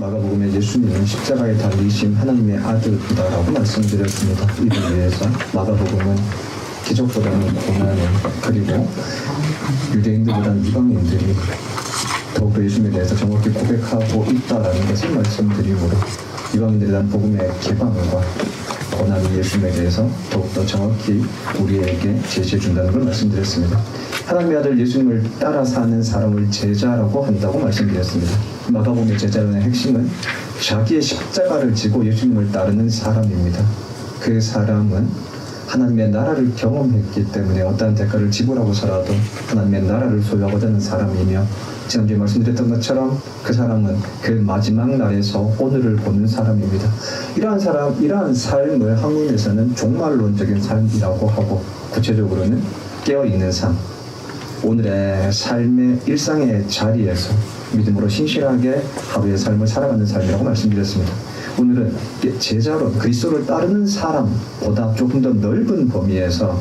마가복음에 예수님은 십자가에 달리신 하나님의 아들이다라고 말씀드렸습니다. 이를 위해서 마가복음은 기적보다는 고난을, 그리고 유대인들보다는 이방인들이 더욱더 예수님에 대해서 정확히 고백하고 있다라는 것을 말씀드리므로 이방인들에 대한 복음의 개방과 고난이 예수님에 대해서 더욱더 정확히 우리에게 제시해 준다는 걸 말씀드렸습니다. 하나님의 아들 예수님을 따라 사는 사람을 제자라고 한다고 말씀드렸습니다. 마가복음의 제자론의 핵심은 자기의 십자가를 지고 예수님을 따르는 사람입니다. 그 사람은 하나님의 나라를 경험했기 때문에 어떠한 대가를 지불하고서라도 하나님의 나라를 소유하고자 하는 사람이며, 지난주에 말씀드렸던 것처럼 그 사람은 그 마지막 날에서 오늘을 보는 사람입니다. 이러한 삶을 학문에서는 종말론적인 삶이라고 하고, 구체적으로는 깨어있는 삶, 오늘의 삶의 일상의 자리에서 믿음으로 신실하게 하루의 삶을 살아가는 삶이라고 말씀드렸습니다. 오늘은 제자로 그리스도를 따르는 사람보다 조금 더 넓은 범위에서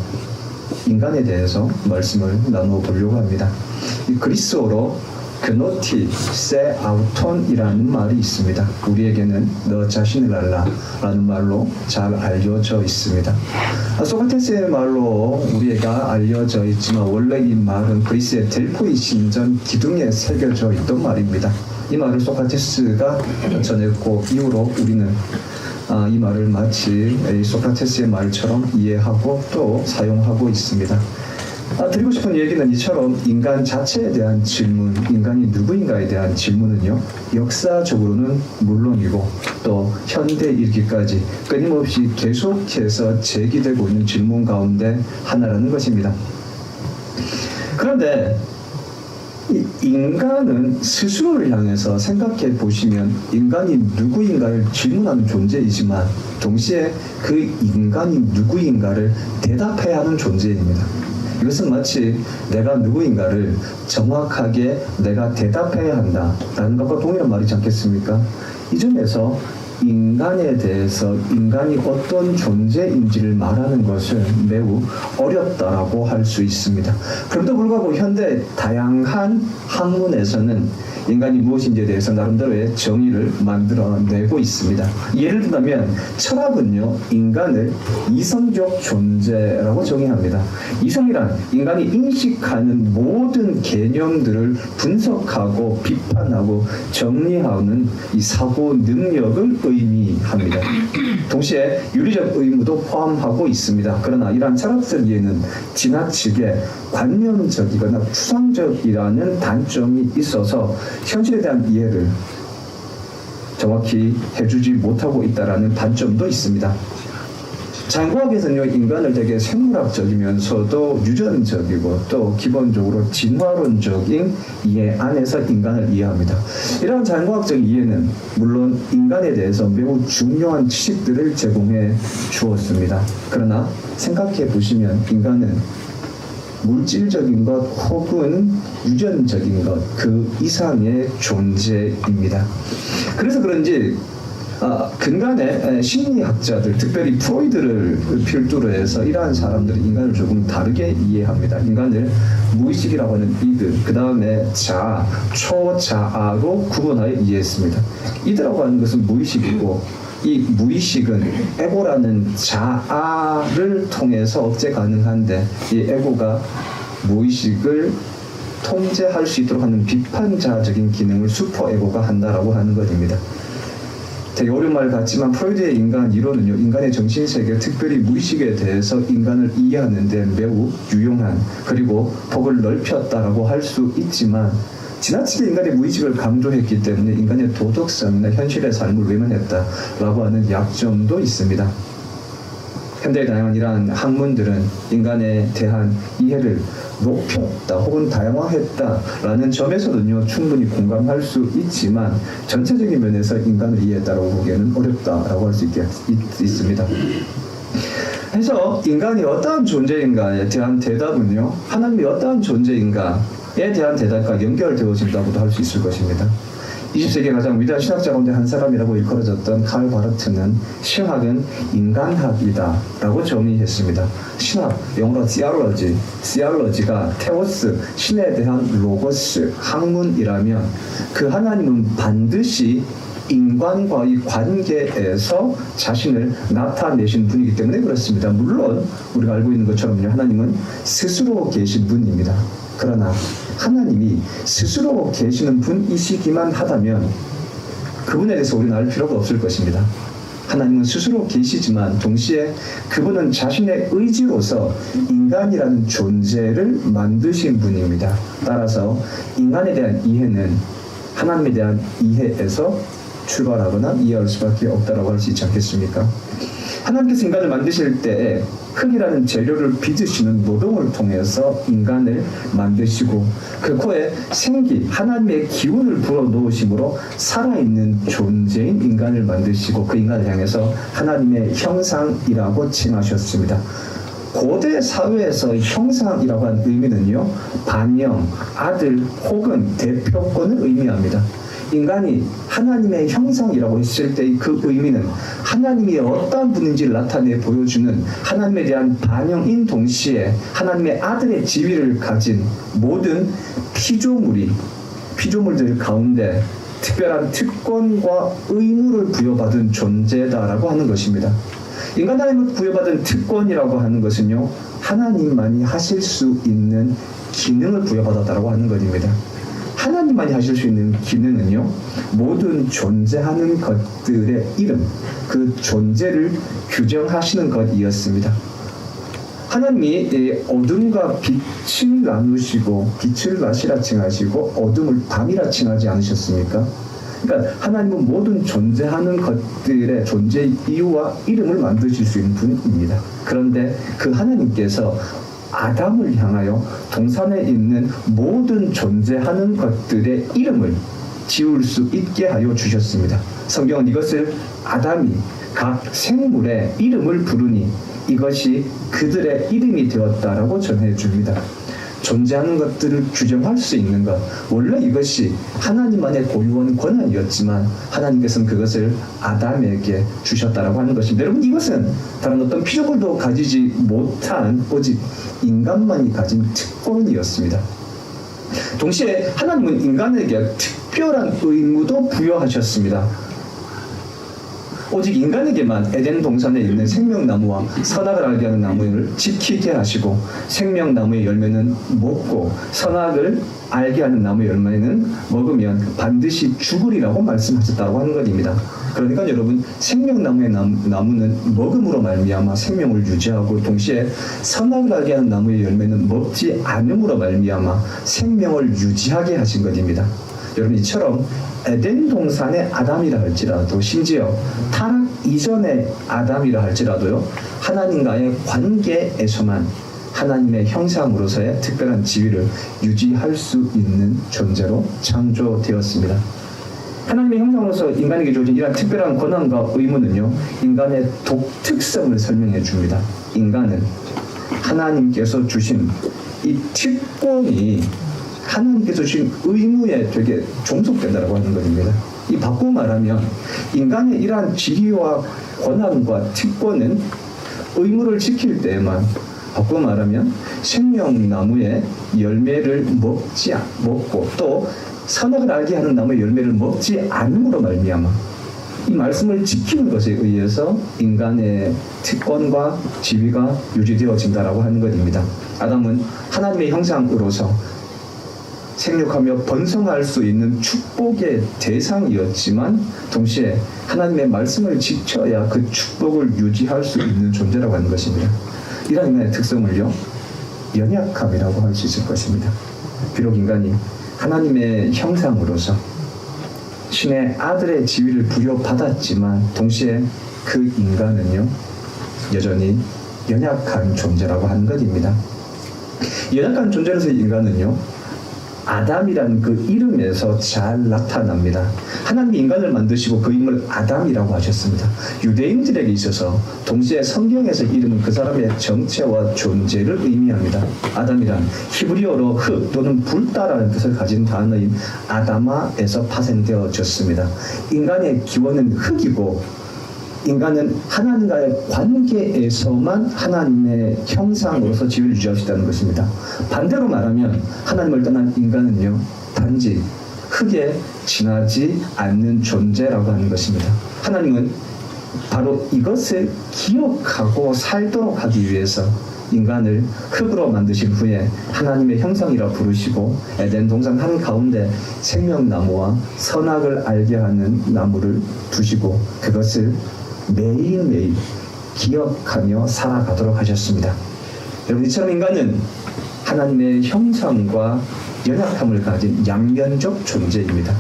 인간에 대해서 말씀을 나누어 보려고 합니다. 이 그리스어로 그노티 세 아우톤이라는 말이 있습니다. 우리에게는 너 자신을 알라 라는 말로 잘 알려져 있습니다. 소크라테스의 말로 우리가 알려져 있지만 원래 이 말은 그리스의 델포이 신전 기둥에 새겨져 있던 말입니다. 이 말을 소크라테스가 전했고 이후로 우리는 이 말을 마치 소크라테스의 말처럼 이해하고 또 사용하고 있습니다. 드리고 싶은 얘기는 이처럼 인간 자체에 대한 질문, 인간이 누구인가에 대한 질문은요, 역사적으로는 물론이고 또 현대 일기까지 끊임없이 계속해서 제기되고 있는 질문 가운데 하나라는 것입니다. 그런데 이 인간은 스스로를 향해서 생각해 보시면 인간이 누구인가를 질문하는 존재이지만 동시에 그 인간이 누구인가를 대답해야 하는 존재입니다. 이것은 마치 내가 누구인가를 정확하게 내가 대답해야 한다라는 것과 동일한 말이지 않겠습니까? 이 점에서 인간에 대해서 인간이 어떤 존재인지를 말하는 것은 매우 어렵다라고 할 수 있습니다. 그럼에도 불구하고 현대 다양한 학문에서는 인간이 무엇인지에 대해서 나름대로의 정의를 만들어내고 있습니다. 예를 들면 철학은요, 인간을 이성적 존재라고 정의합니다. 이성이란 인간이 인식하는 모든 개념들을 분석하고 비판하고 정리하는 이 사고 능력을 의미합니다. 동시에 윤리적 의무도 포함하고 있습니다. 그러나 이러한 철학적 이해는 지나치게 관념적이거나 추상적이라는 단점이 있어서 현실에 대한 이해를 정확히 해주지 못하고 있다는 단점도 있습니다. 장과학에서는요, 인간을 되게 생물학적이면서도 유전적이고 또 기본적으로 진화론적인 이해 안에서 인간을 이해합니다. 이러한 장과학적 이해는 물론 인간에 대해서 매우 중요한 지식들을 제공해 주었습니다. 그러나 생각해 보시면 인간은 물질적인 것 혹은 유전적인 것 그 이상의 존재입니다. 그래서 그런지 근간의 심리학자들, 특별히 프로이드를 필두로 해서 이러한 사람들이 인간을 조금 다르게 이해합니다. 인간을 무의식이라고 하는 이들, 그 다음에 자아, 초자아로 구분하여 이해했습니다. 이들라고 하는 것은 무의식이고, 이 무의식은 에고라는 자아를 통해서 억제 가능한데, 이 에고가 무의식을 통제할 수 있도록 하는 비판자적인 기능을 슈퍼에고가 한다라고 하는 것입니다. 되게 어려운 말 같지만 프로이드의 인간 이론은요, 인간의 정신세계, 특별히 무의식에 대해서 인간을 이해하는 데 매우 유용한, 그리고 폭을 넓혔다라고 할 수 있지만 지나치게 인간의 무의식을 강조했기 때문에 인간의 도덕성이나 현실의 삶을 외면했다라고 하는 약점도 있습니다. 현대의 다양한 이러한 학문들은 인간에 대한 이해를 높였다 혹은 다양화했다라는 점에서는요, 충분히 공감할 수 있지만 전체적인 면에서 인간을 이해했다라고 보기에는 어렵다라고 할 수 있습니다. 그래서 인간이 어떠한 존재인가에 대한 대답은요, 하나님이 어떠한 존재인가에 대한 대답과 연결되어진다고도 할 수 있을 것입니다. 20세기 가장 위대한 신학자 가운데 한 사람이라고 일컬어졌던 칼 바르트는 신학은 인간학이다 라고 정의했습니다. 신학, 영어로 theology가 테오스, 신에 대한 로고스, 학문이라면 그 하나님은 반드시 인간과의 관계에서 자신을 나타내신 분이기 때문에 그렇습니다. 물론 우리가 알고 있는 것처럼요, 하나님은 스스로 계신 분입니다. 그러나 하나님이 스스로 계시는 분이시기만 하다면 그분에 대해서 우리는 알 필요가 없을 것입니다. 하나님은 스스로 계시지만 동시에 그분은 자신의 의지로서 인간이라는 존재를 만드신 분입니다. 따라서 인간에 대한 이해는 하나님에 대한 이해에서 출발하거나 이해할 수밖에 없다라고 할 수 있지 않겠습니까? 하나님께서 인간을 만드실 때에 흙이라는 재료를 빚으시는 노동을 통해서 인간을 만드시고 그 코에 생기, 하나님의 기운을 불어넣으심으로 살아있는 존재인 인간을 만드시고 그 인간을 향해서 하나님의 형상이라고 칭하셨습니다. 고대 사회에서 형상이라고 하는 의미는요, 반영, 아들 혹은 대표권을 의미합니다. 인간이 하나님의 형상이라고 했을 때의 그 의미는 하나님이 어떠한 분인지를 나타내 보여주는 하나님에 대한 반영인 동시에 하나님의 아들의 지위를 가진 모든 피조물들 가운데 특별한 특권과 의무를 부여받은 존재다라고 하는 것입니다. 인간 하나님을 부여받은 특권이라고 하는 것은요, 하나님만이 하실 수 있는 기능을 부여받았다라고 하는 것입니다. 하나님만이 하실 수 있는 기능은요, 모든 존재하는 것들의 이름, 그 존재를 규정하시는 것이었습니다. 하나님이 어둠과 빛을 나누시고 빛을 낮이라 칭하시고 어둠을 밤이라 칭하지 않으셨습니까? 그러니까 하나님은 모든 존재하는 것들의 존재 이유와 이름을 만드실 수 있는 분입니다. 그런데 그 하나님께서 아담을 향하여 동산에 있는 모든 존재하는 것들의 이름을 지을 수 있게 하여 주셨습니다. 성경은 이것을 아담이 각 생물의 이름을 부르니 이것이 그들의 이름이 되었다라고 전해줍니다. 존재하는 것들을 규정할 수 있는 것, 원래 이것이 하나님만의 고유한 권한이었지만 하나님께서는 그것을 아담에게 주셨다라고 하는 것입니다. 여러분, 이것은 다른 어떤 피조물도 가지지 못한 오직 인간만이 가진 특권이었습니다. 동시에 하나님은 인간에게 특별한 의무도 부여하셨습니다. 오직 인간에게만 에덴 동산에 있는 생명나무와 선악을 알게 하는 나무를 지키게 하시고 생명나무의 열매는 먹고 선악을 알게 하는 나무의 열매는 먹으면 반드시 죽으리라고 말씀하셨다고 하는 것입니다. 그러니까 여러분, 생명나무의 나무는 먹음으로 말미암아 생명을 유지하고 동시에 선악을 알게 하는 나무의 열매는 먹지 않음으로 말미암아 생명을 유지하게 하신 것입니다. 여러분, 이처럼 에덴 동산의 아담이라 할지라도 심지어 타락 이전의 아담이라 할지라도요, 하나님과의 관계에서만 하나님의 형상으로서의 특별한 지위를 유지할 수 있는 존재로 창조되었습니다. 하나님의 형상으로서 인간에게 주어진 이러한 특별한 권한과 의무는요, 인간의 독특성을 설명해 줍니다. 인간은 하나님께서 주신 이 특권이 하나님께서 주신 의무에 되게 종속된다고 하는 것입니다. 이 바꾸어 말하면 인간의 이러한 지위와 권한과 특권은 의무를 지킬 때에만, 바꾸어 말하면 생명나무의 열매를 먹고 또 선악을 알게 하는 나무의 열매를 먹지 않음으로 말미암아 이 말씀을 지키는 것에 의해서 인간의 특권과 지위가 유지되어진다라고 하는 것입니다. 아담은 하나님의 형상으로서 생육하며 번성할 수 있는 축복의 대상이었지만 동시에 하나님의 말씀을 지켜야 그 축복을 유지할 수 있는 존재라고 하는 것입니다. 이런 인간의 특성을요, 연약함이라고 할 수 있을 것입니다. 비록 인간이 하나님의 형상으로서 신의 아들의 지위를 부여받았지만 동시에 그 인간은요, 여전히 연약한 존재라고 하는 것입니다. 연약한 존재로서 인간은요, 아담이라는 그 이름에서 잘 나타납니다. 하나님이 인간을 만드시고 그 이름을 아담이라고 하셨습니다. 유대인들에게 있어서 동시에 성경에서 이름은 그 사람의 정체와 존재를 의미합니다. 아담이란 히브리어로 흙 또는 불다라는 뜻을 가진 단어인 아다마에서 파생되어졌습니다. 인간의 기원은 흙이고 인간은 하나님과의 관계에서만 하나님의 형상으로서 지위를 유지할 수 있다는 것입니다. 반대로 말하면 하나님을 떠난 인간은요, 단지 흙에 지나지 않는 존재라고 하는 것입니다. 하나님은 바로 이것을 기억하고 살도록 하기 위해서 인간을 흙으로 만드신 후에 하나님의 형상이라 부르시고 에덴 동산 한가운데 생명나무와 선악을 알게 하는 나무를 두시고 그것을 매일매일 기억하며 살아가도록 하셨습니다. 여러분, 이처럼 인간은 하나님의 형상과 연약함을 가진 양면적 존재입니다.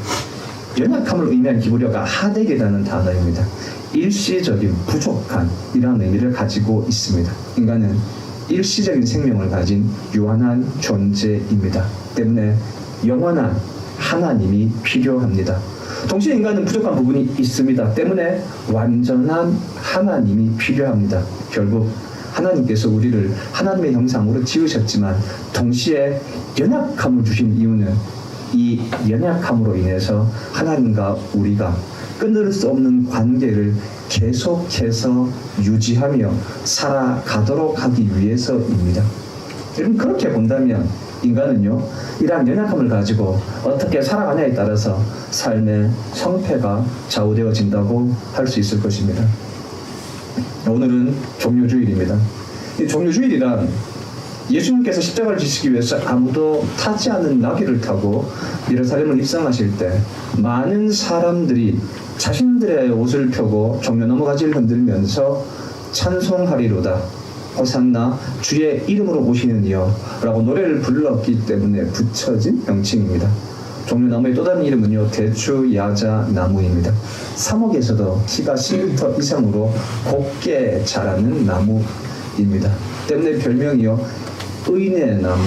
연약함을 의미한 히브리어가 하덱이라는 단어입니다. 일시적인 부족한이라는 의미를 가지고 있습니다. 인간은 일시적인 생명을 가진 유한한 존재입니다. 때문에 영원한 하나님이 필요합니다. 동시에 인간은 부족한 부분이 있습니다. 때문에 완전한 하나님이 필요합니다. 결국 하나님께서 우리를 하나님의 형상으로 지으셨지만 동시에 연약함을 주신 이유는 이 연약함으로 인해서 하나님과 우리가 끊을 수 없는 관계를 계속해서 유지하며 살아가도록 하기 위해서입니다. 여러분, 그렇게 본다면 인간은요, 이러한 연약함을 가지고 어떻게 살아가냐에 따라서 삶의 성패가 좌우되어진다고 할 수 있을 것입니다. 오늘은 종료주일입니다. 이 종료주일이란 예수님께서 십자가를 지시기 위해서 아무도 타지 않은 나귀를 타고 예루살렘을 입성하실 때 많은 사람들이 자신들의 옷을 펴고 종려나무 가지를 흔들면서 찬송하리로다. 호산나 주의 이름으로 오시는 이여 라고 노래를 불렀기 때문에 붙여진 명칭입니다. 종려나무의 또 다른 이름은요, 대추야자나무입니다. 삼옥에서도 키가 10m 이상으로 곱게 자라는 나무입니다. 때문에 별명이요, 의인의 나무,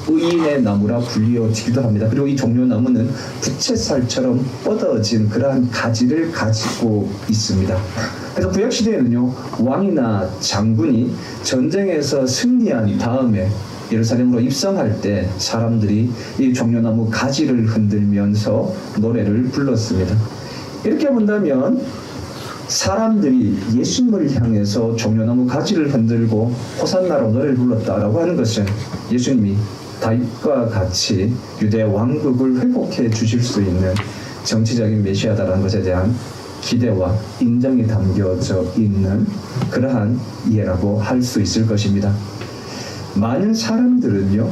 의인의 나무라 불리어지기도 합니다. 그리고 이 종려나무는 부채살처럼 뻗어진 그러한 가지를 가지고 있습니다. 그래서 구약시대에는요, 왕이나 장군이 전쟁에서 승리한 다음에 예루살렘으로 입성할 때 사람들이 이 종려나무 가지를 흔들면서 노래를 불렀습니다. 이렇게 본다면 사람들이 예수님을 향해서 종려나무 가지를 흔들고 호산나로 노래를 불렀다라고 하는 것은 예수님이 다윗과 같이 유대 왕국을 회복해 주실 수 있는 정치적인 메시아다라는 것에 대한 기대와 인정이 담겨져 있는 그러한 이해라고 할 수 있을 것입니다. 많은 사람들은요,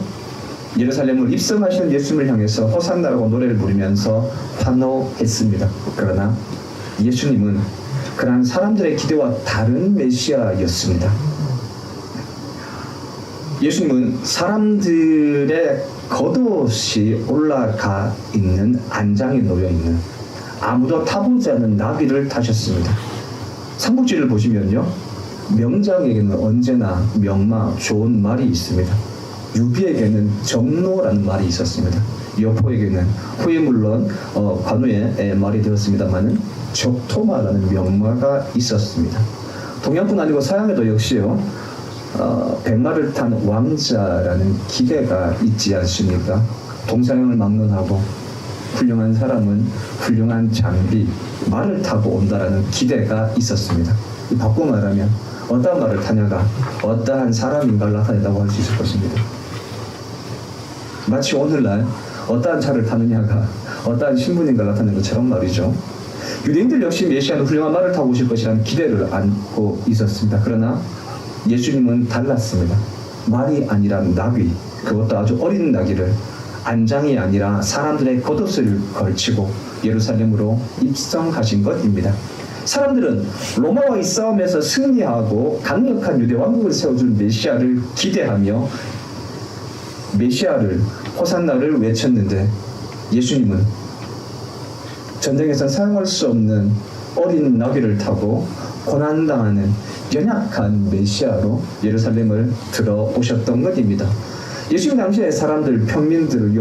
예루살렘을 입성하시는 예수님을 향해서 호산나라고 노래를 부르면서 환호했습니다. 그러나 예수님은 그러한 사람들의 기대와 다른 메시아였습니다. 예수님은 사람들의 겉옷이 올라가 있는 안장에 놓여 있는 아무도 타보지 않은 나귀를 타셨습니다. 삼국지를 보시면요, 명장에게는 언제나 명마, 좋은 말이 있습니다. 유비에게는 정로라는 말이 있었습니다. 여포에게는 후에 물론 관우의 말이 되었습니다만은 적토마라는 명마가 있었습니다. 동양뿐 아니고 서양에도 역시요, 백마를 탄 왕자라는 기대가 있지 않습니까? 동상형을 막론하고 훌륭한 사람은 훌륭한 장비, 말을 타고 온다라는 기대가 있었습니다. 바꿔 말하면 어떠한 말을 타냐가 어떠한 사람인가를 나타낸다고 할 수 있을 것입니다. 마치 오늘날 어떠한 차를 타느냐가 어떠한 신분인가를 나타내는 것처럼 말이죠. 유대인들 역시 메시아는 훌륭한 말을 타고 오실 것이라는 기대를 안고 있었습니다. 그러나 예수님은 달랐습니다. 말이 아니라 나귀, 그것도 아주 어린 나귀를 안장이 아니라 사람들의 겉옷을 걸치고 예루살렘으로 입성하신 것입니다. 사람들은 로마와의 싸움에서 승리하고 강력한 유대 왕국을 세워줄 메시아를 기대하며 메시아를, 호산나를 외쳤는데 예수님은 전쟁에서 사용할 수 없는 어린 나귀를 타고 고난당하는 연약한 메시아로 예루살렘을 들어오셨던 것입니다. 예수님 당시의 사람들, 평민들을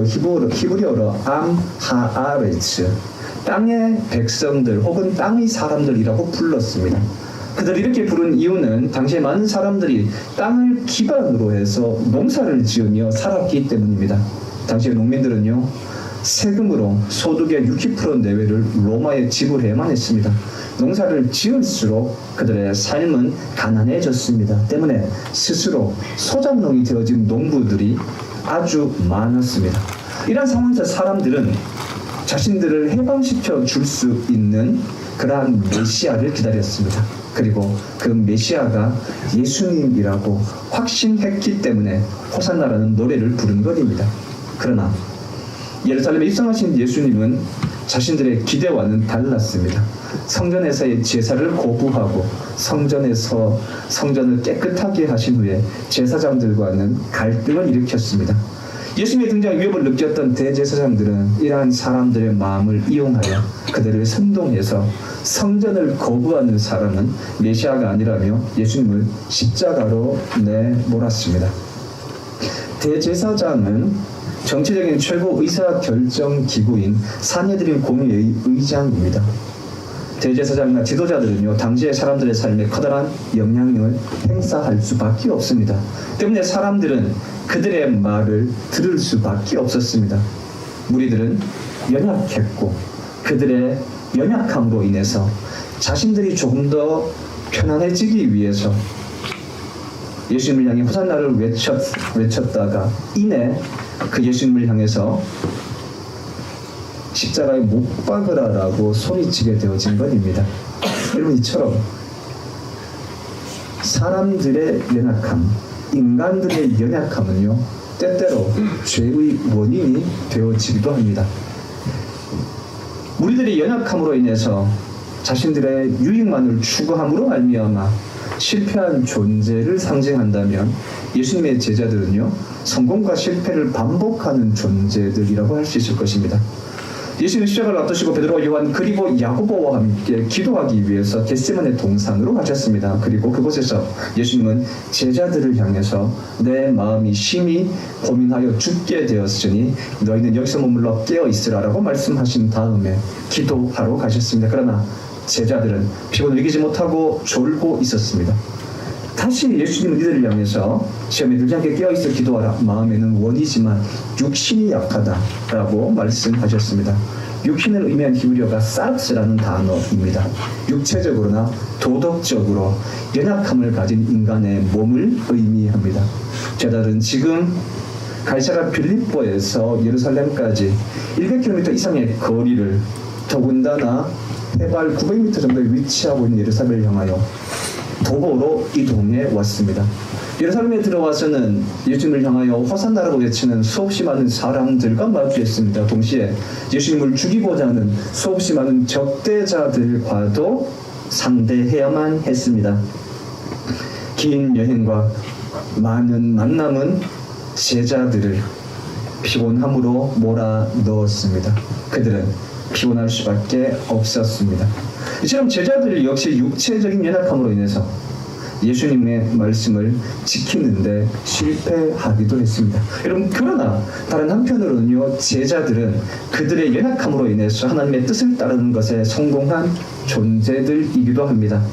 히브리어로 암하아레츠, 땅의 백성들 혹은 땅의 사람들이라고 불렀습니다. 그들이 이렇게 부른 이유는 당시에 많은 사람들이 땅을 기반으로 해서 농사를 지으며 살았기 때문입니다. 당시의 농민들은요, 세금으로 소득의 60% 내외를 로마에 지불해야만 했습니다. 농사를 지을수록 그들의 삶은 가난해졌습니다. 때문에 스스로 소작농이 되어진 농부들이 아주 많았습니다. 이런 상황에서 사람들은 자신들을 해방시켜 줄 수 있는 그러한 메시아를 기다렸습니다. 그리고 그 메시아가 예수님이라고 확신했기 때문에 호산나라는 노래를 부른 것입니다. 그러나 예루살렘에 입성하신 예수님은 자신들의 기대와는 달랐습니다. 성전에서의 제사를 거부하고 성전을 깨끗하게 하신 후에 제사장들과는 갈등을 일으켰습니다. 예수님의 등장에 위협을 느꼈던 대제사장들은 이러한 사람들의 마음을 이용하여 그들을 선동해서 성전을 거부하는 사람은 메시아가 아니라며 예수님을 십자가로 내몰았습니다. 대제사장은 정치적인 최고 의사결정 기구인 산헤드린 공의회의 의장입니다. 대제사장과 지도자들은요, 당시의 사람들의 삶에 커다란 영향력을 행사할 수밖에 없습니다. 때문에 사람들은 그들의 말을 들을 수밖에 없었습니다. 무리들은 연약했고 그들의 연약함으로 인해서 자신들이 조금 더 편안해지기 위해서 예수님을 향해 호산나를 외쳤다가 이내 그 예수님을 향해서 십자가에 못 박으라라고 소리치게 되어진 것입니다. 여러분, 이처럼 사람들의 연약함, 인간들의 연약함은요, 때때로 죄의 원인이 되어지기도 합니다. 우리들의 연약함으로 인해서 자신들의 유익만을 추구함으로 말미암아 실패한 존재를 상징한다면 예수님의 제자들은요, 성공과 실패를 반복하는 존재들이라고 할 수 있을 것입니다. 예수님은 십자가를 앞두시고 베드로와 요한 그리고 야고보와 함께 기도하기 위해서 겟세마네 동산으로 가셨습니다. 그리고 그곳에서 예수님은 제자들을 향해서 내 마음이 심히 고민하여 죽게 되었으니 너희는 여기서 머물러 깨어있으라라고 말씀하신 다음에 기도하러 가셨습니다. 그러나 제자들은 피곤을 이기지 못하고 졸고 있었습니다. 다시 예수님은 이들을 향해서 시험에 들지 않게 깨어있어 기도하라. 마음에는 원이지만 육신이 약하다라고 말씀하셨습니다. 육신을 의미한 히브리어가 사르스라는 단어입니다. 육체적으로나 도덕적으로 연약함을 가진 인간의 몸을 의미합니다. 제자들은 지금 가이사랴 빌립보에서 예루살렘까지 100km 이상의 거리를, 더군다나 해발 900m 정도에 위치하고 있는 예루살렘을 향하여 도보로 이동해 왔습니다. 예루살렘에 들어와서는 예수님을 향하여 호산나라고 외치는 수없이 많은 사람들과 마주했습니다. 동시에 예수님을 죽이고자 하는 수없이 많은 적대자들과도 상대해야만 했습니다. 긴 여행과 많은 만남은 제자들을 피곤함으로 몰아넣었습니다. 그들은 피곤할 수밖에 없었습니다. 이처럼 제자들 역시 육체적인 연약함으로 인해서 예수님의 말씀을 지키는데 실패하기도 했습니다. 여러분, 그러나 다른 한편으로는요, 제자들은 그들의 연약함으로 인해서 하나님의 뜻을 따르는 것에 성공한 존재들이기도 합니다.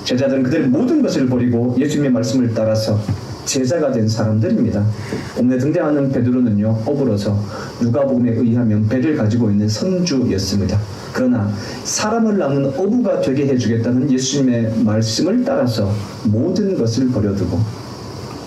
제자들은 그들의 모든 것을 버리고 예수님의 말씀을 따라서 제자가 된 사람들입니다. 오늘 등장하는 베드로는요, 어부로서 누가복음에 의하면 배를 가지고 있는 선주였습니다. 그러나 사람을 낳는 어부가 되게 해주겠다는 예수님의 말씀을 따라서 모든 것을 버려두고,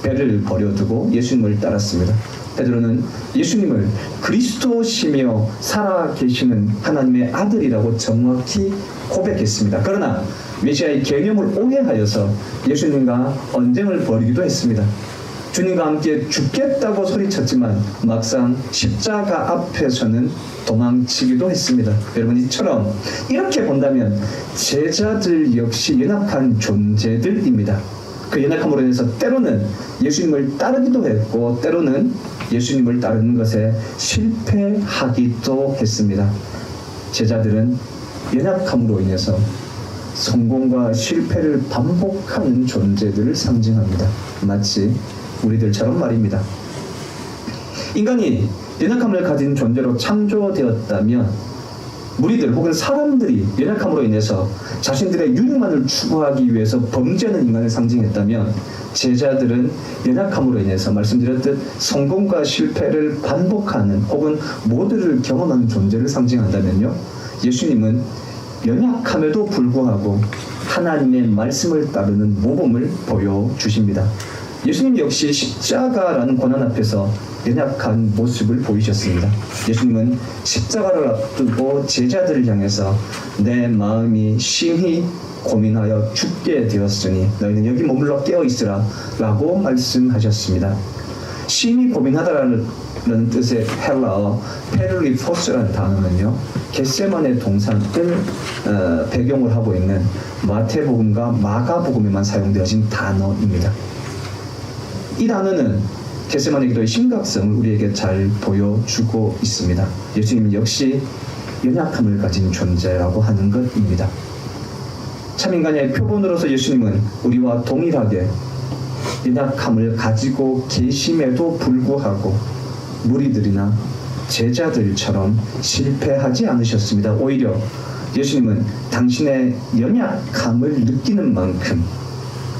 배를 버려두고 예수님을 따랐습니다. 베드로는 예수님을 그리스도시며 살아계시는 하나님의 아들이라고 정확히 고백했습니다. 그러나 메시아의 개념을 오해하여서 예수님과 언쟁을 벌이기도 했습니다. 주님과 함께 죽겠다고 소리쳤지만 막상 십자가 앞에서는 도망치기도 했습니다. 여러분, 이처럼 이렇게 본다면 제자들 역시 연약한 존재들입니다. 그 연약함으로 인해서 때로는 예수님을 따르기도 했고 때로는 예수님을 따르는 것에 실패하기도 했습니다. 제자들은 연약함으로 인해서 성공과 실패를 반복하는 존재들을 상징합니다. 마치 우리들처럼 말입니다. 인간이 연약함을 가진 존재로 창조되었다면 무리들 혹은 사람들이 연약함으로 인해서 자신들의 유익만을 추구하기 위해서 범죄하는 인간을 상징했다면 제자들은 연약함으로 인해서 말씀드렸듯 성공과 실패를 반복하는 혹은 모두를 경험하는 존재를 상징한다면요, 예수님은 연약함에도 불구하고 하나님의 말씀을 따르는 모범을 보여주십니다. 예수님 역시 십자가라는 고난 앞에서 연약한 모습을 보이셨습니다. 예수님은 십자가를 앞두고 제자들을 향해서 내 마음이 심히 고민하여 죽게 되었으니 너희는 여기 머물러 깨어있으라 라고 말씀하셨습니다. 심히 고민하다라는 뜻의 헬라어 페르리포스라는 단어는요, 겟세마네 동산을 배경으로 하고 있는 마태복음과 마가복음에만 사용되어진 단어입니다. 이 단어는 겟세마네 기도의 심각성을 우리에게 잘 보여주고 있습니다. 예수님 역시 연약함을 가진 존재라고 하는 것입니다. 참인간의 표본으로서 예수님은 우리와 동일하게 연약함을 가지고 계심에도 불구하고 무리들이나 제자들처럼 실패하지 않으셨습니다. 오히려 예수님은 당신의 연약함을 느끼는 만큼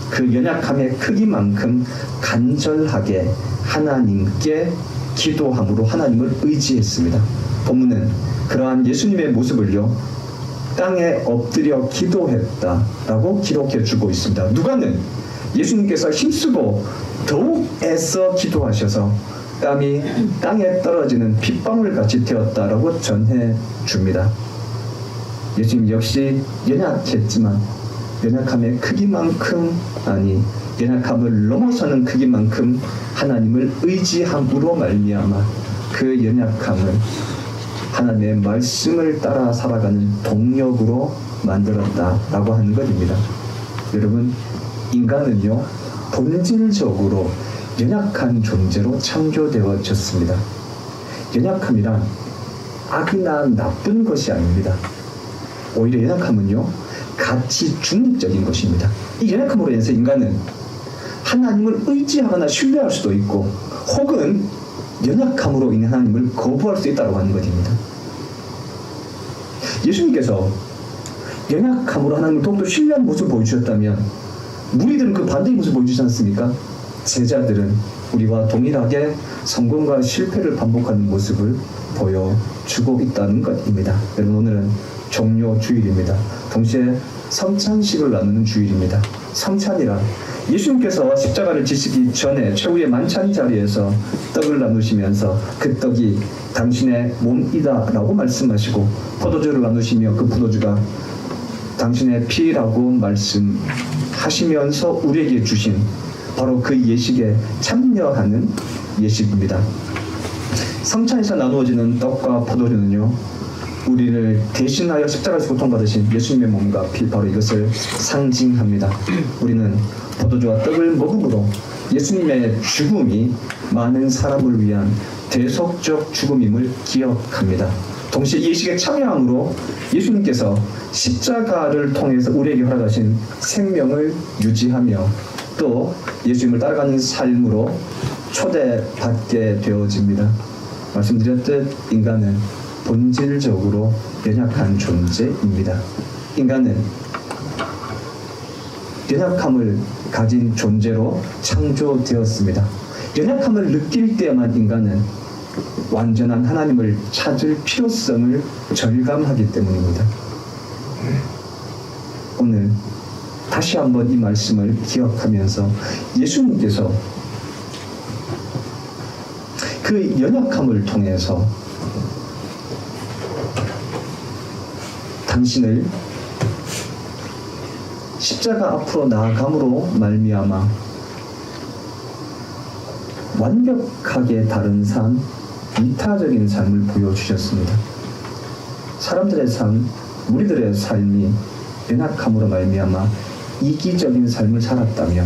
그 연약함의 크기만큼 간절하게 하나님께 기도함으로 하나님을 의지했습니다. 본문은 그러한 예수님의 모습을요, 땅에 엎드려 기도했다라고 기록해 주고 있습니다. 누가는 예수님께서 힘쓰고 더욱 애써 기도하셔서 땀이 땅에 떨어지는 핏방울 같이 되었다라고 전해 줍니다. 예수님 역시 연약했지만 연약함의 크기만큼, 아니 연약함을 넘어서는 크기만큼 하나님을 의지함으로 말미암아 그 연약함을 하나님의 말씀을 따라 살아가는 동력으로 만들었다라고 하는 것입니다. 여러분, 인간은요, 본질적으로 연약한 존재로 창조되어졌습니다. 연약함이란 악이나 나쁜 것이 아닙니다. 오히려 연약함은요, 가치 중립적인 것입니다. 이 연약함으로 인해서 인간은 하나님을 의지하거나 신뢰할 수도 있고, 혹은 연약함으로 인해 하나님을 거부할 수 있다고 하는 것입니다. 예수님께서 연약함으로 하나님을 더욱더 신뢰하는 모습을 보여주셨다면 무리들은 그 반대의 모습을 보여주지 않습니까? 제자들은 우리와 동일하게 성공과 실패를 반복하는 모습을 보여주고 있다는 것입니다. 여러분, 오늘은 종료 주일입니다. 동시에 성찬식을 나누는 주일입니다. 성찬이란 예수님께서 십자가를 지시기 전에 최후의 만찬 자리에서 떡을 나누시면서 그 떡이 당신의 몸이다 라고 말씀하시고, 포도주를 나누시며 그 포도주가 당신의 피라고 말씀하시면서 우리에게 주신 바로 그 예식에 참여하는 예식입니다. 성찬에서 나누어지는 떡과 포도주는요, 우리를 대신하여 십자가에서 고통받으신 예수님의 몸과 피, 바로 이것을 상징합니다. 우리는 포도주와 떡을 먹음으로 예수님의 죽음이 많은 사람을 위한 대속적 죽음임을 기억합니다. 동시에 이 예식에 참여함으로 예수님께서 십자가를 통해서 우리에게 허락하신 생명을 유지하며 또 예수님을 따라가는 삶으로 초대받게 되어집니다. 말씀드렸듯 인간은 본질적으로 연약한 존재입니다. 인간은 연약함을 가진 존재로 창조되었습니다. 연약함을 느낄 때만 인간은 완전한 하나님을 찾을 필요성을 절감하기 때문입니다. 오늘 다시 한번 이 말씀을 기억하면서 예수님께서 그 연약함을 통해서 당신을 십자가 앞으로 나아감으로 말미암아 완벽하게 다른 삶, 이타적인 삶을 보여주셨습니다. 사람들의 삶, 우리들의 삶이 연약함으로 말미암아 이기적인 삶을 살았다면,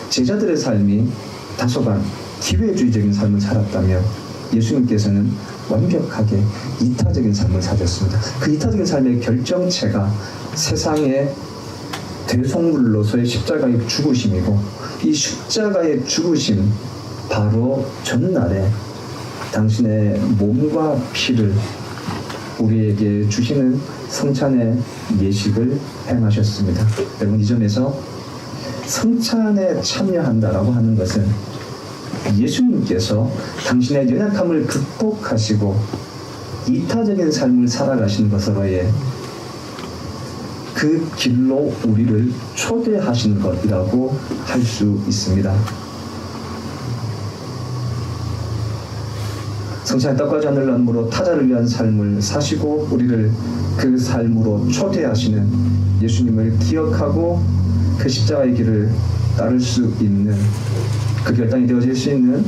제자들의 삶이 다소간 기회주의적인 삶을 살았다면, 예수님께서는 완벽하게 이타적인 삶을 사셨습니다. 그 이타적인 삶의 결정체가 세상의 대속물로서의 십자가의 죽으심이고, 이 십자가의 죽으심, 바로 전날에 당신의 몸과 피를 우리에게 주시는 성찬의 예식을 행하셨습니다. 여러분, 이 점에서 성찬에 참여한다라고 하는 것은 예수님께서 당신의 연약함을 극복하시고 이타적인 삶을 살아가신 것으로의 그 길로 우리를 초대하시는 것이라고 할 수 있습니다. 성찬의 떡과 잔을 나눔으로 타자를 위한 삶을 사시고 우리를 그 삶으로 초대하시는 예수님을 기억하고 그 십자가의 길을 따를 수 있는 그 결단이 되어질 수 있는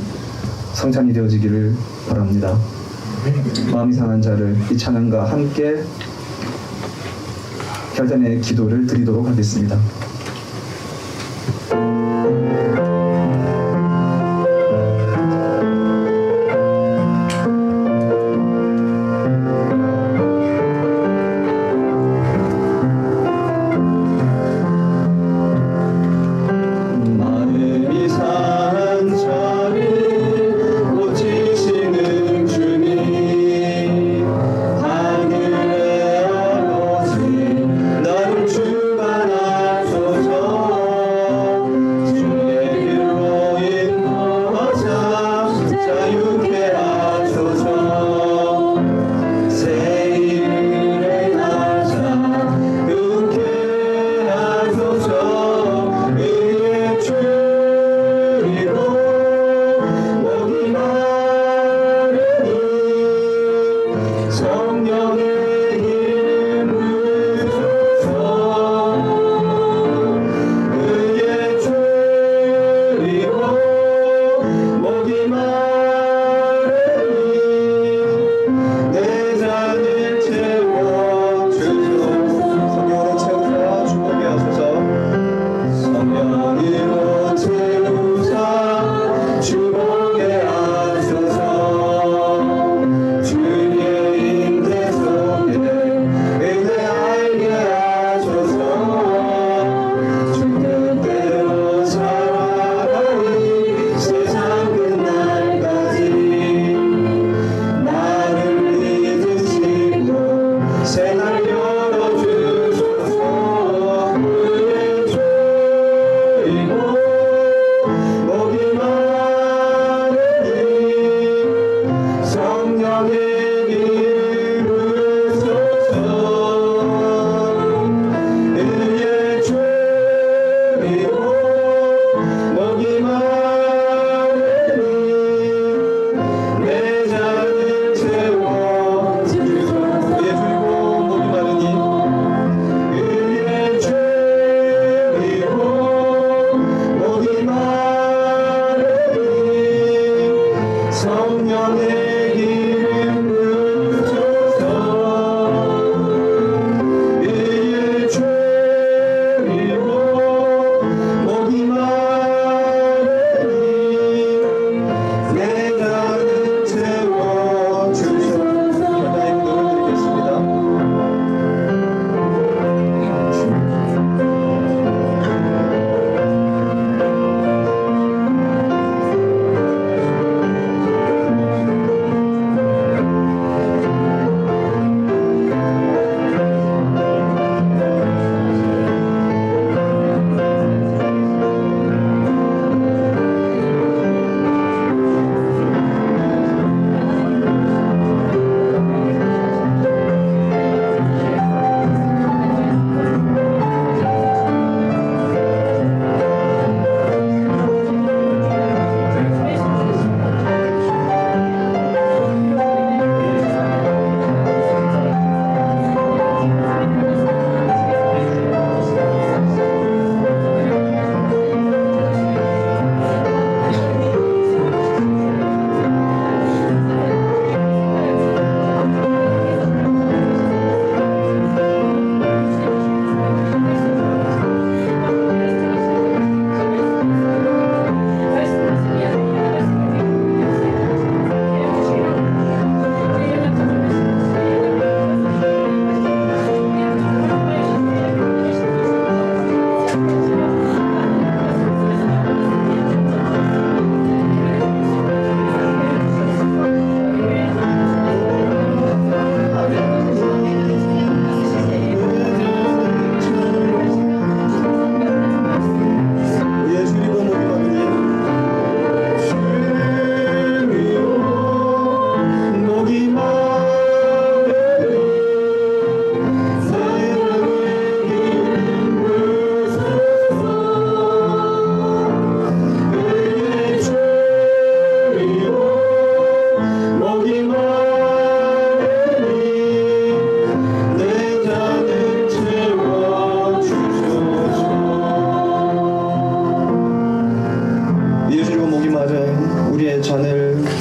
성찬이 되어지기를 바랍니다. 마음이 상한 자를 이 찬양과 함께 결단의 기도를 드리도록 하겠습니다. 주가 나서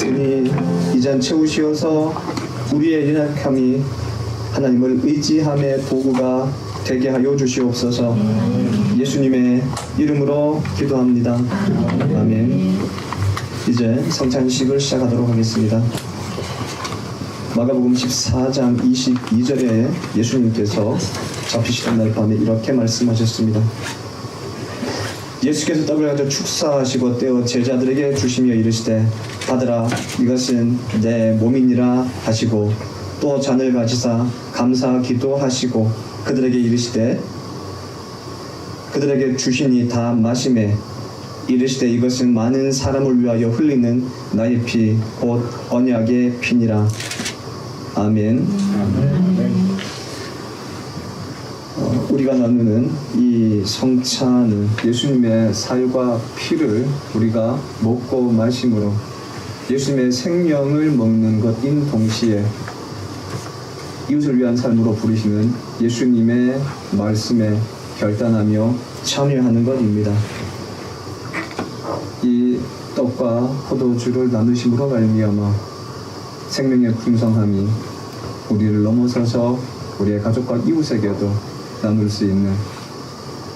있으니 이젠 채우시어서 우리의 연약함이 하나님을 의지함의 도구가 되게 하여 주시옵소서. 예수님의 이름으로 기도합니다. 아멘. 이제 성찬식을 시작하도록 하겠습니다. 마가복음 14장 22절에 예수님께서 잡히시던 날 밤에 이렇게 말씀하셨습니다. 예수께서 떡을 가져 축사하시고 떼어 제자들에게 주시며 이르시되 받으라 이것은 내 몸이니라 하시고 또 잔을 가지사 감사하기도 하시고 그들에게 이르시되 그들에게 주시니 다 마시매 이르시되 이것은 많은 사람을 위하여 흘리는 나의 피 곧 언약의 피니라. 아멘. 우리가 나누는 이 성찬은 예수님의 살과 피를 우리가 먹고 마심으로 예수님의 생명을 먹는 것인 동시에 이웃을 위한 삶으로 부르시는 예수님의 말씀에 결단하며 참여하는 것입니다. 이 떡과 포도주를 나누심으로 말미암아 생명의 풍성함이 우리를 넘어서서 우리의 가족과 이웃에게도 나눌 수 있는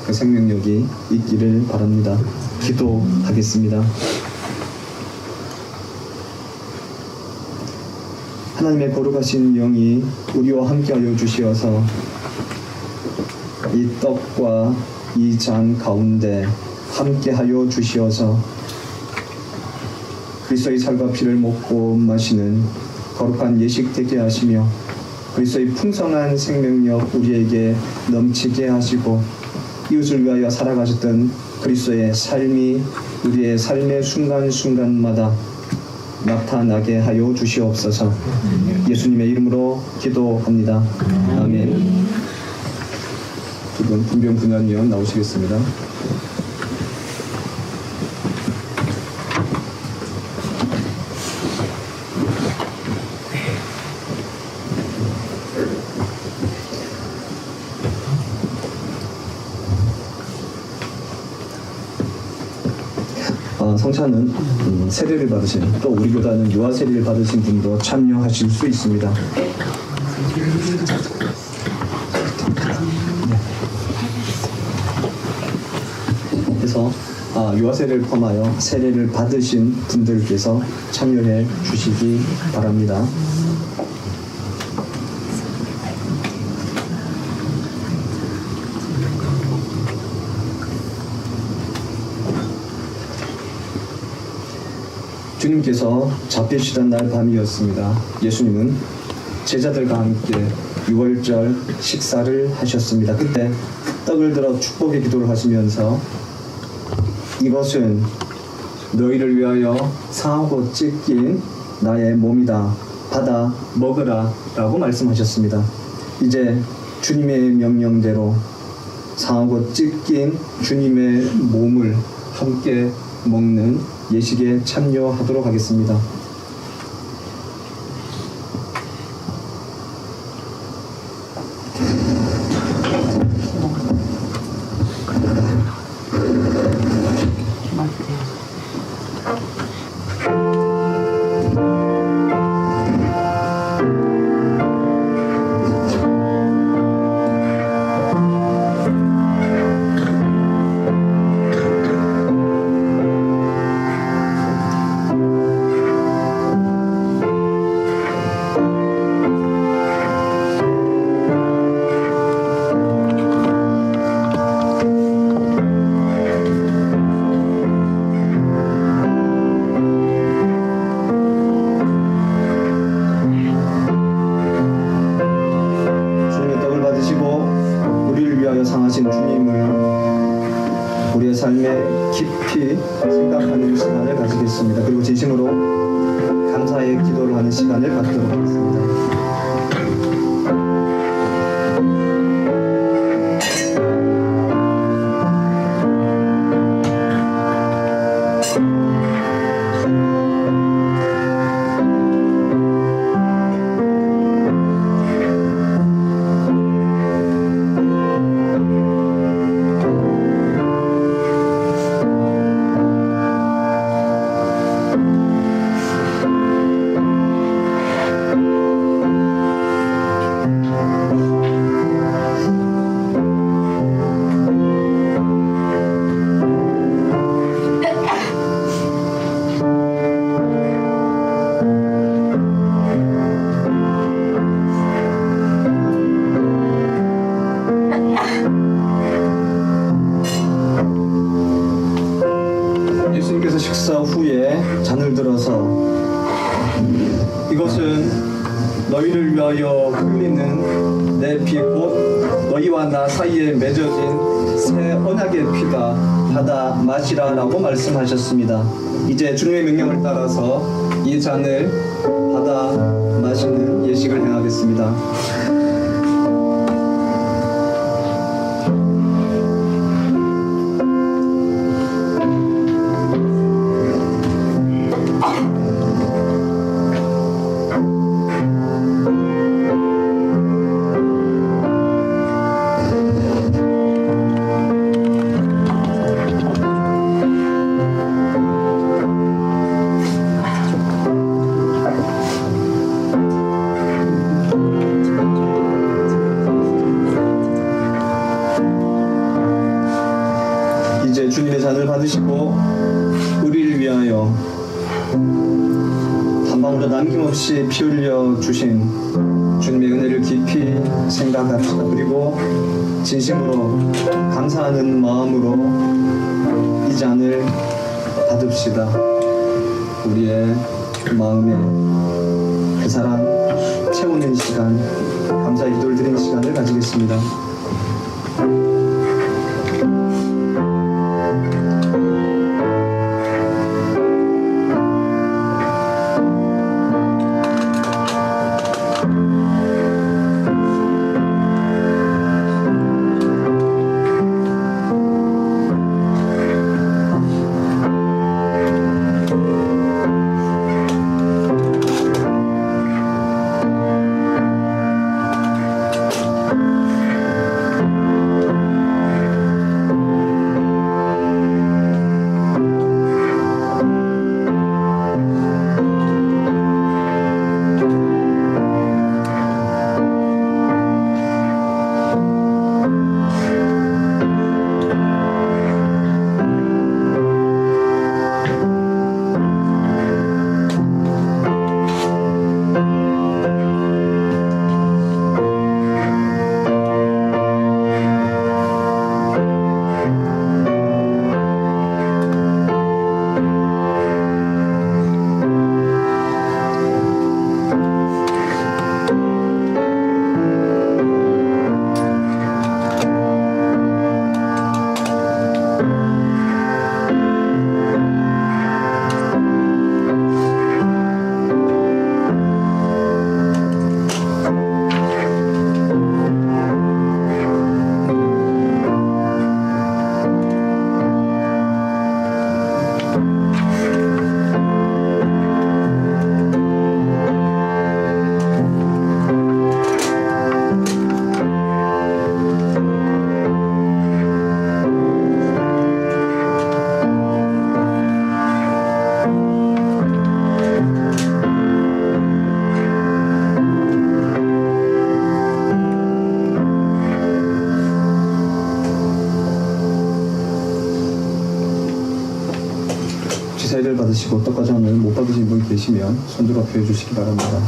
그 생명력이 있기를 바랍니다. 기도하겠습니다. 하나님의 거룩하신 영이 우리와 함께하여 주시어서 이 떡과 이 잔 가운데 함께하여 주시어서 그리스도의 살과 피를 먹고 마시는 거룩한 예식 되게 하시며 그리스도의 풍성한 생명력 우리에게 넘치게 하시고 이웃을 위하여 살아가셨던 그리스도의 삶이 우리의 삶의 순간순간마다 나타나게 하여 주시옵소서. 예수님의 이름으로 기도합니다. 아멘. 두 분 분변분야위원 나오시겠습니다. 성찬은 세례를 받으신 또 우리 교단은 유아 세례를 받으신 분도 참여하실 수 있습니다. 그래서 유아 세례를 포함하여 세례를 받으신 분들께서 참여해 주시기 바랍니다. 주님께서 잡히시던 날 밤이었습니다. 예수님은 제자들과 함께 유월절 식사를 하셨습니다. 그때 떡을 들어 축복의 기도를 하시면서 이것은 너희를 위하여 상하고 찢긴 나의 몸이다. 받아 먹으라 라고 말씀하셨습니다. 이제 주님의 명령대로 상하고 찢긴 주님의 몸을 함께 먹는 예식에 참여하도록 하겠습니다. 상하신 주님을 우리의 삶에 깊이 생각하는 시간을 가지겠습니다. 그리고 진심으로 감사의 기도를 하는 시간을 갖도록 하겠습니다. 이것은 너희를 위하여 흘리는 내 피 곧 너희와 나 사이에 맺어진 새 언약의 피다. 받아 마시라라고 말씀하셨습니다. 이제 주님의 명령을 따라서 이 잔을 받아 마시는 예식을 행하겠습니다. 이제 주님의 잔을 받으시고 우리를 위하여 한 방울도 남김없이 피 흘려 주신 주님의 은혜를 깊이 생각합시다. 그리고 진심으로 감사하는 마음으로 이 잔을 받읍시다. 우리의 마음에 그 사랑 채우는 시간, 감사의 기도를 드리는 시간을 가지겠습니다. 세례를 받으시고 떡과 잔을 못 받으신 분이 계시면 손들어 펴주시기 바랍니다.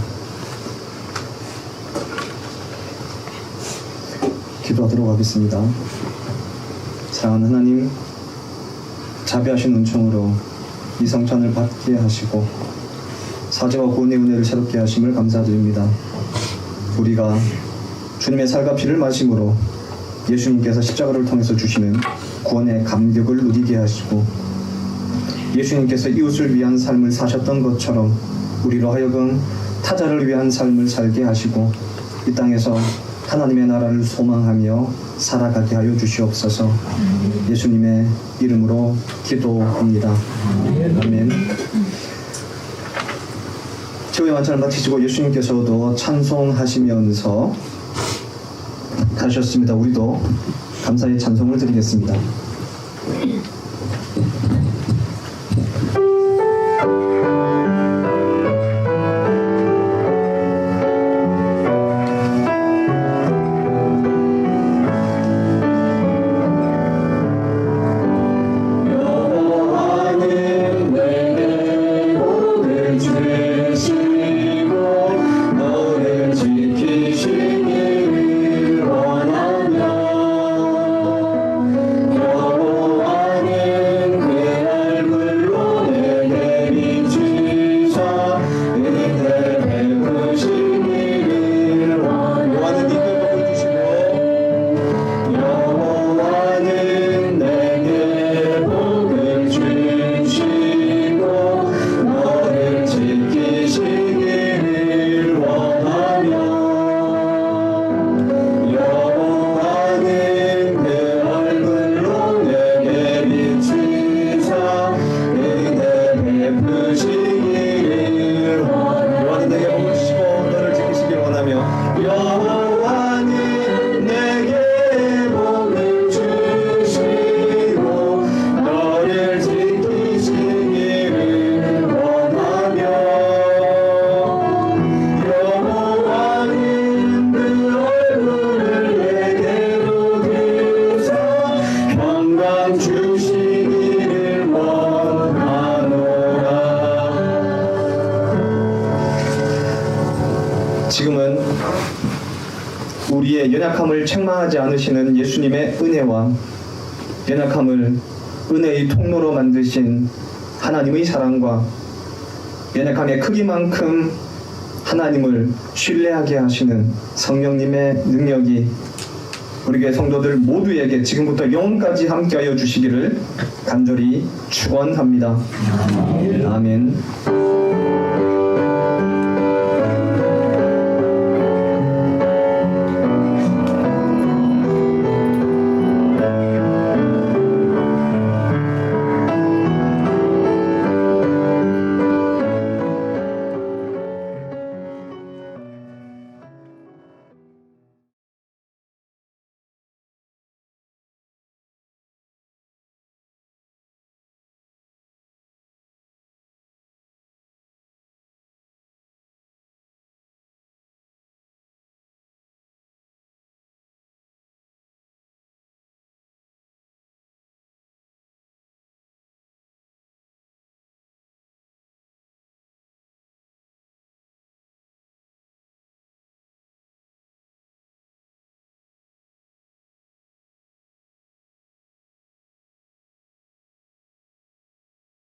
기도하도록 하겠습니다. 사랑하는 하나님, 자비하신 은총으로 이 성찬을 받게 하시고 사죄와 구원의 은혜를 새롭게 하심을 감사드립니다. 우리가 주님의 살과 피를 마심으로 예수님께서 십자가를 통해서 주시는 구원의 감격을 누리게 하시고 예수님께서 이웃을 위한 삶을 사셨던 것처럼 우리로 하여금 타자를 위한 삶을 살게 하시고 이 땅에서 하나님의 나라를 소망하며 살아가게 하여 주시옵소서. 예수님의 이름으로 기도합니다. 아멘. 최후의 만찬을 마치시고 예수님께서도 찬송하시면서 가셨습니다. 우리도 감사의 찬송을 드리겠습니다. 지키시길 원하며 지금은 우리의 연약함을 책망하지 않으시는 예수님의 은혜와 연약함을 은혜의 통로로 만드신 하나님의 사랑과 연약함의 크기만큼 하나님을 신뢰하게 하시는 성령님의 능력이 우리 교회 성도들 모두에게 지금부터 영원까지 함께하여 주시기를 간절히 축원합니다. 아멘.